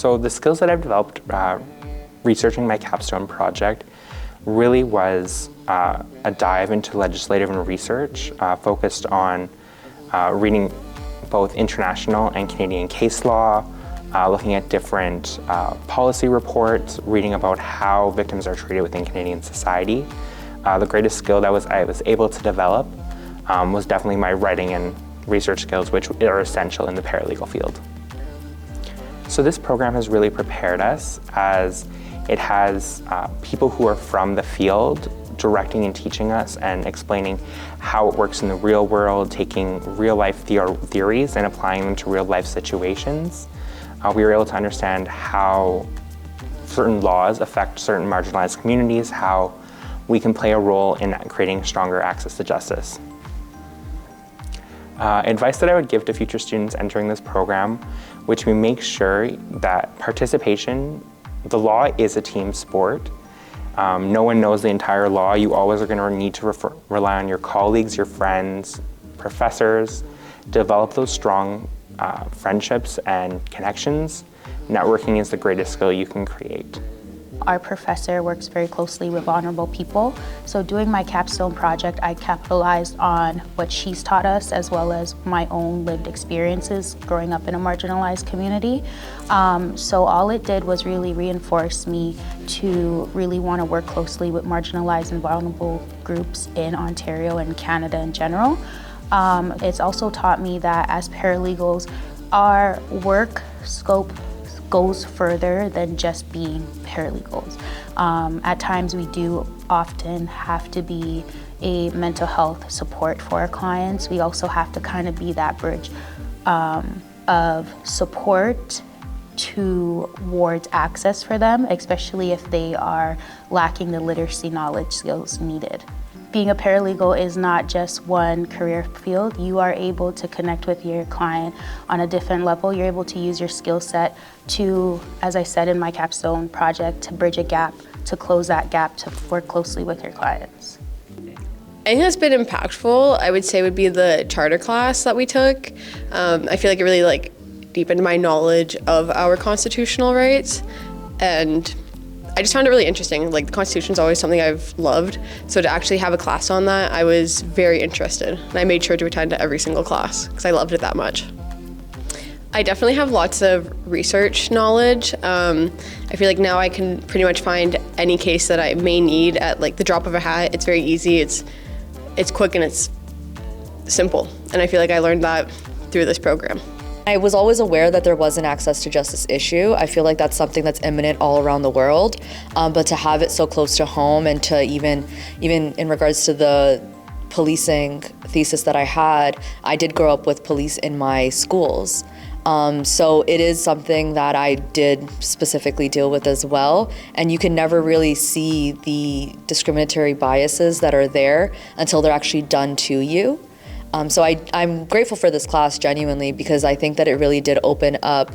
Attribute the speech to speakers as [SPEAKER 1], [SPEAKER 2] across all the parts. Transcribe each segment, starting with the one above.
[SPEAKER 1] So the skills that I've developed researching my Capstone project really was a dive into legislative and research focused on reading both international and Canadian case law, looking at different policy reports, reading about how victims are treated within Canadian society. The greatest skill that I was able to develop was definitely my writing and research skills, which are essential in the paralegal field. So this program has really prepared us, as it has people who are from the field directing and teaching us and explaining how it works in the real world, taking real life theories and applying them to real life situations. We were able to understand how certain laws affect certain marginalized communities, how we can play a role in creating stronger access to justice. Advice that I would give to future students entering this program, which we make sure that participation, the law is a team sport. No one knows the entire law. You always are going to need to rely on your colleagues, your friends, professors, develop those strong friendships and connections. Networking is the greatest skill you can create.
[SPEAKER 2] Our professor works very closely with vulnerable people. So doing my Capstone project, I capitalized on what she's taught us, as well as my own lived experiences growing up in a marginalized community. So all it did was really reinforce me to really want to work closely with marginalized and vulnerable groups in Ontario and Canada in general. It's also taught me that as paralegals, our work scope goes further than just being paralegals. At times we do often have to be a mental health support for our clients. We also have to kind of be that bridge of support towards access for them, especially if they are lacking the literacy knowledge skills needed. Being a paralegal is not just one career field. You are able to connect with your client on a different level. You're able to use your skill set to, as I said in my Capstone project, to bridge a gap, to close that gap, to work closely with your clients.
[SPEAKER 3] I think that's been impactful, I would say, would be the charter class that we took. I feel like it really deepened my knowledge of our constitutional rights, and I just found it really interesting. The Constitution is always something I've loved, so to actually have a class on that, I was very interested. And I made sure to attend to every single class because I loved it that much. I definitely have lots of research knowledge. I feel like now I can pretty much find any case that I may need at the drop of a hat. It's very easy, it's quick, and it's simple. And I feel like I learned that through this program.
[SPEAKER 4] I was always aware that there was an access to justice issue. I feel like that's something that's imminent all around the world, but to have it so close to home, and to even in regards to the policing thesis that I had, I did grow up with police in my schools. So it is something that I did specifically deal with as well, and you can never really see the discriminatory biases that are there until they're actually done to you. So I'm grateful for this class, genuinely, because I think that it really did open up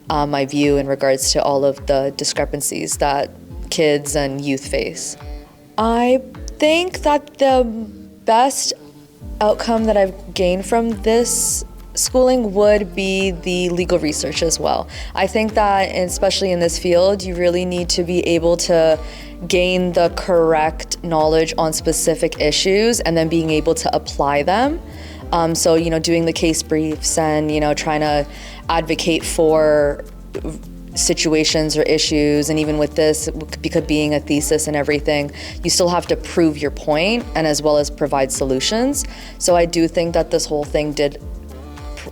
[SPEAKER 4] my view in regards to all of the discrepancies that kids and youth face. I think that the best outcome that I've gained from this schooling would be the legal research as well. I think that, especially in this field, you really need to be able to gain the correct knowledge on specific issues and then being able to apply them. So, doing the case briefs and, trying to advocate for situations or issues, and even with this, because being a thesis and everything, you still have to prove your point and as well as provide solutions. So I do think that this whole thing did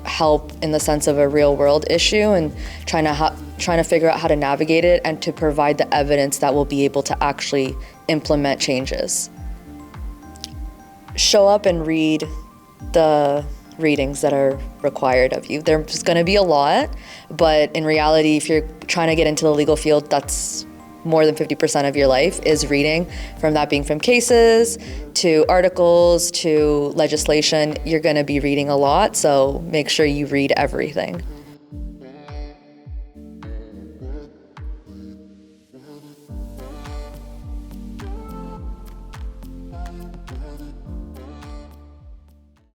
[SPEAKER 4] help in the sense of a real world issue, and trying to figure out how to navigate it and to provide the evidence that will be able to actually implement changes. Show up and read the readings that are required of you. There's going to be a lot, but in reality, if you're trying to get into the legal field, that's more than 50% of your life is reading, from that being from cases to articles to legislation. You're going to be reading a lot, so make sure you read everything.